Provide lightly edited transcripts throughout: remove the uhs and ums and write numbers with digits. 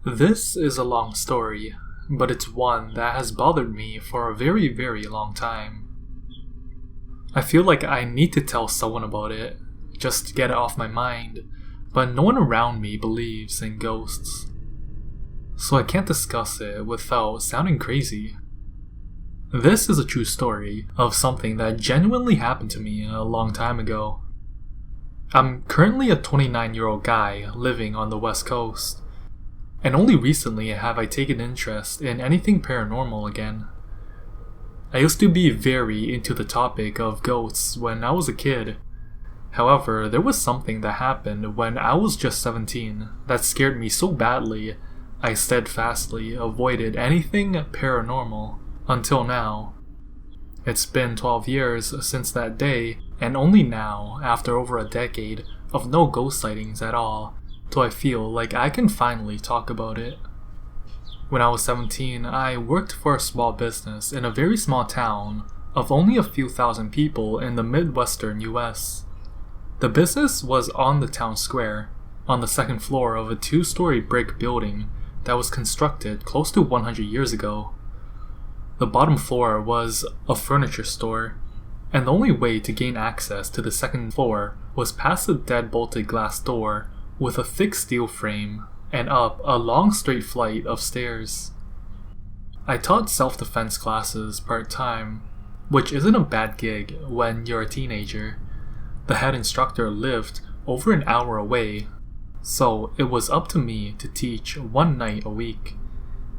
This is a long story, but it's one that has bothered me for a very, very long time. I feel like I need to tell someone about it, just to get it off my mind, but no one around me believes in ghosts. So I can't discuss it without sounding crazy. This is a true story of something that genuinely happened to me a long time ago. I'm currently a 29-year-old guy living on the West Coast, and only recently have I taken interest in anything paranormal again. I used to be very into the topic of ghosts when I was a kid. However, there was something that happened when I was just 17 that scared me so badly I steadfastly avoided anything paranormal until now. It's been 12 years since that day, and only now, after over a decade of no ghost sightings at all, do I feel like I can finally talk about it. When I was 17, I worked for a small business in a very small town of only a few thousand people in the Midwestern US. The business was on the town square, on the second floor of a 2-story brick building that was constructed close to 100 years ago. The bottom floor was a furniture store, and the only way to gain access to the second floor was past a dead-bolted glass door with a thick steel frame and up a long straight flight of stairs. I taught self-defense classes part-time, which isn't a bad gig when you're a teenager. The head instructor lived over an hour away, so it was up to me to teach one night a week,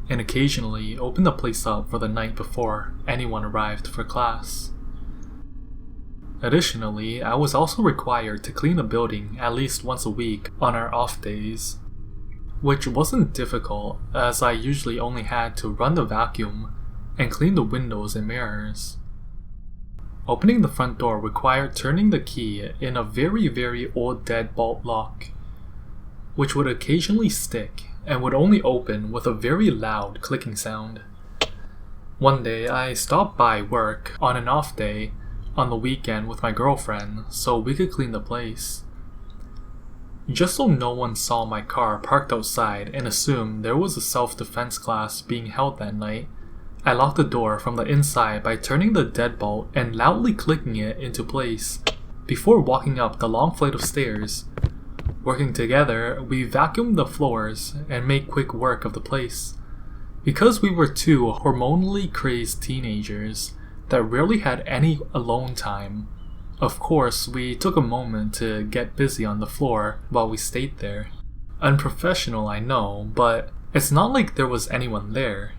and occasionally open the place up for the night before anyone arrived for class. Additionally, I was also required to clean the building at least once a week on our off days, which wasn't difficult as I usually only had to run the vacuum and clean the windows and mirrors. Opening the front door required turning the key in a very, very old deadbolt lock, which would occasionally stick and would only open with a very loud clicking sound. One day I stopped by work on an off day on the weekend with my girlfriend so we could clean the place. Just so no one saw my car parked outside and assumed there was a self-defense class being held that night, I locked the door from the inside by turning the deadbolt and loudly clicking it into place before walking up the long flight of stairs. Working together, we vacuumed the floors and made quick work of the place. Because we were two hormonally crazed teenagers that rarely had any alone time, of course, we took a moment to get busy on the floor while we stayed there. Unprofessional, I know, but it's not like there was anyone there.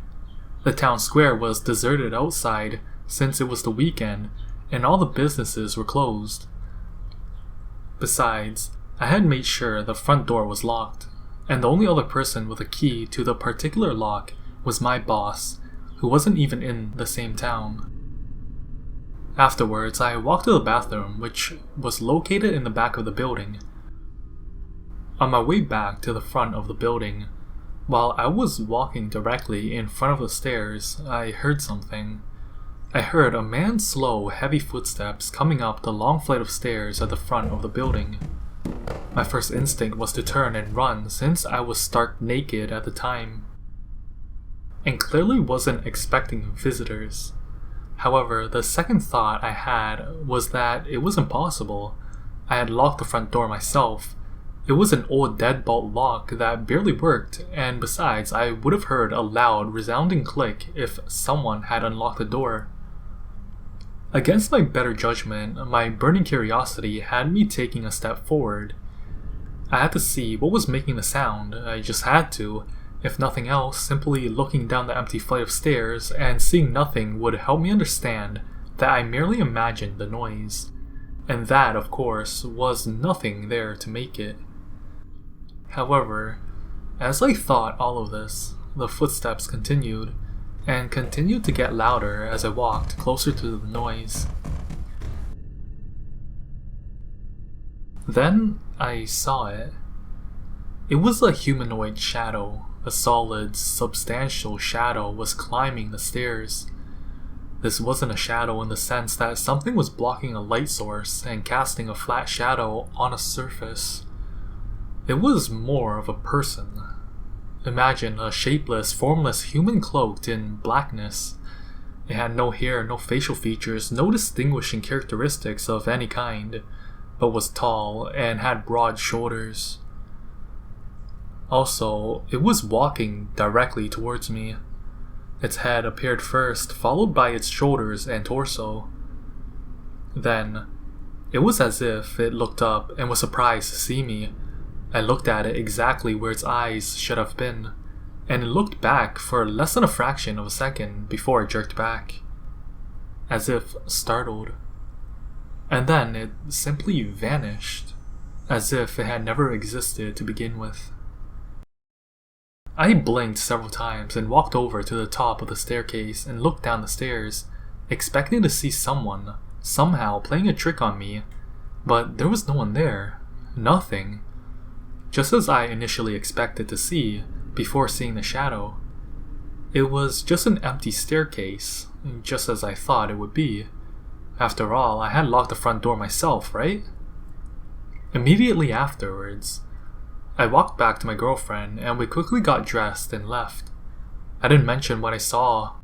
The town square was deserted outside since it was the weekend and all the businesses were closed. Besides, I had made sure the front door was locked, and the only other person with a key to the particular lock was my boss, who wasn't even in the same town. Afterwards, I walked to the bathroom, which was located in the back of the building. On my way back to the front of the building, while I was walking directly in front of the stairs, I heard something. I heard a man's slow, heavy footsteps coming up the long flight of stairs at the front of the building. My first instinct was to turn and run since I was stark naked at the time, and clearly wasn't expecting visitors. However, the second thought I had was that it was impossible. I had locked the front door myself. It was an old deadbolt lock that barely worked, and besides, I would have heard a loud, resounding click if someone had unlocked the door. Against my better judgment, my burning curiosity had me taking a step forward. I had to see what was making the sound. I just had to. If nothing else, simply looking down the empty flight of stairs and seeing nothing would help me understand that I merely imagined the noise, and that, of course, was nothing there to make it. However, as I thought all of this, the footsteps continued, and continued to get louder as I walked closer to the noise. Then I saw it. It was a humanoid shadow. A solid, substantial shadow was climbing the stairs. This wasn't a shadow in the sense that something was blocking a light source and casting a flat shadow on a surface. It was more of a person. Imagine a shapeless, formless human cloaked in blackness. It had no hair, no facial features, no distinguishing characteristics of any kind, but was tall and had broad shoulders. Also, it was walking directly towards me. Its head appeared first, followed by its shoulders and torso. Then, it was as if it looked up and was surprised to see me. I looked at it exactly where its eyes should have been, and it looked back for less than a fraction of a second before it jerked back, as if startled. And then it simply vanished, as if it had never existed to begin with. I blinked several times and walked over to the top of the staircase and looked down the stairs, expecting to see someone, somehow playing a trick on me, but there was no one there. Nothing. Just as I initially expected to see before seeing the shadow. It was just an empty staircase, just as I thought it would be. After all, I had locked the front door myself, right? Immediately afterwards, I walked back to my girlfriend and we quickly got dressed and left. I didn't mention what I saw,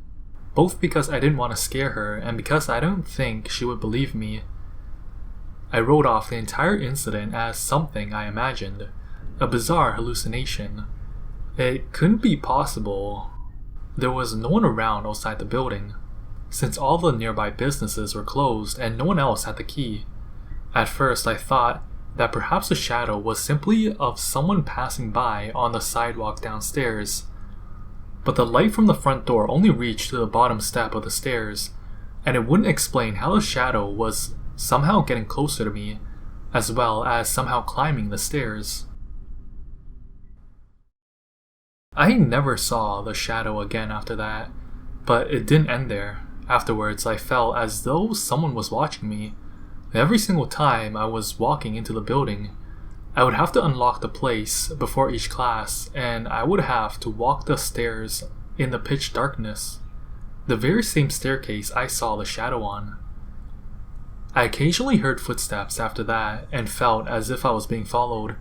both because I didn't want to scare her and because I don't think she would believe me. I wrote off the entire incident as something I imagined, a bizarre hallucination. It couldn't be possible. There was no one around outside the building, since all the nearby businesses were closed and no one else had the key. At first I thought that perhaps the shadow was simply of someone passing by on the sidewalk downstairs, but the light from the front door only reached to the bottom step of the stairs, and it wouldn't explain how the shadow was somehow getting closer to me, as well as somehow climbing the stairs. I never saw the shadow again after that, but it didn't end there. Afterwards, I felt as though someone was watching me. Every single time I was walking into the building, I would have to unlock the place before each class, and I would have to walk the stairs in the pitch darkness, the very same staircase I saw the shadow on. I occasionally heard footsteps after that and felt as if I was being followed.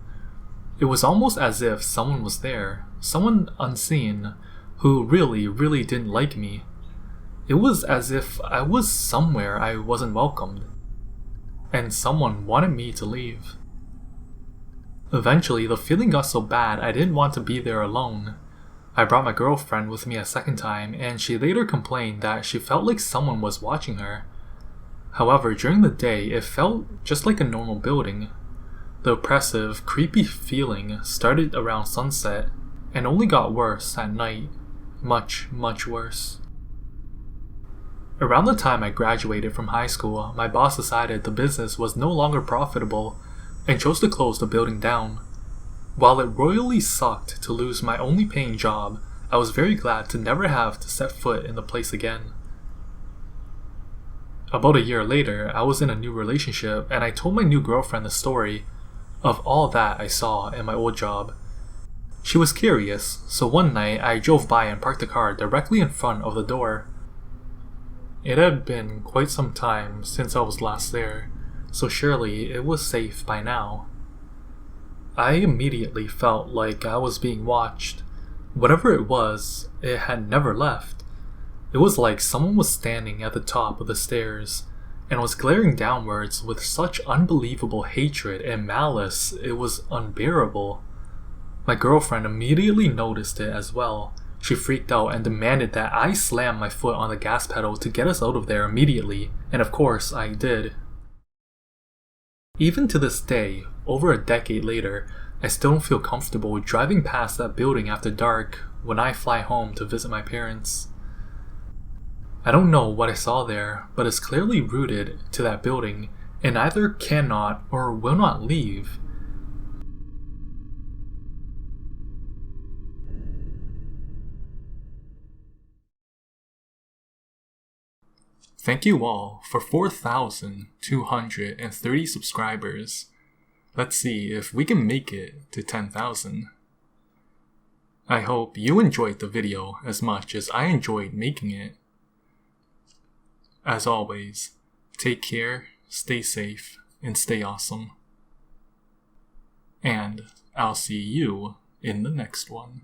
It was almost as if someone was there, someone unseen, who really didn't like me. It was as if I was somewhere I wasn't welcomed, and someone wanted me to leave. Eventually, the feeling got so bad I didn't want to be there alone. I brought my girlfriend with me a second time, and she later complained that she felt like someone was watching her. However, during the day, it felt just like a normal building. The oppressive, creepy feeling started around sunset, and only got worse at night. Much worse. Around the time I graduated from high school, my boss decided the business was no longer profitable and chose to close the building down. While it royally sucked to lose my only paying job, I was very glad to never have to set foot in the place again. About a year later, I was in a new relationship and I told my new girlfriend the story of all that I saw in my old job. She was curious, so one night I drove by and parked the car directly in front of the door. It had been quite some time since I was last there, so surely it was safe by now. I immediately felt like I was being watched. Whatever it was, it had never left. It was like someone was standing at the top of the stairs and was glaring downwards with such unbelievable hatred and malice it was unbearable. My girlfriend immediately noticed it as well. She freaked out and demanded that I slam my foot on the gas pedal to get us out of there immediately, and of course I did. Even to this day, over a decade later, I still don't feel comfortable driving past that building after dark when I fly home to visit my parents. I don't know what I saw there, but it's clearly rooted to that building and either cannot or will not leave. Thank you all for 4,230 subscribers. Let's see if we can make it to 10,000. I hope you enjoyed the video as much as I enjoyed making it. As always, take care, stay safe, and stay awesome. And I'll see you in the next one.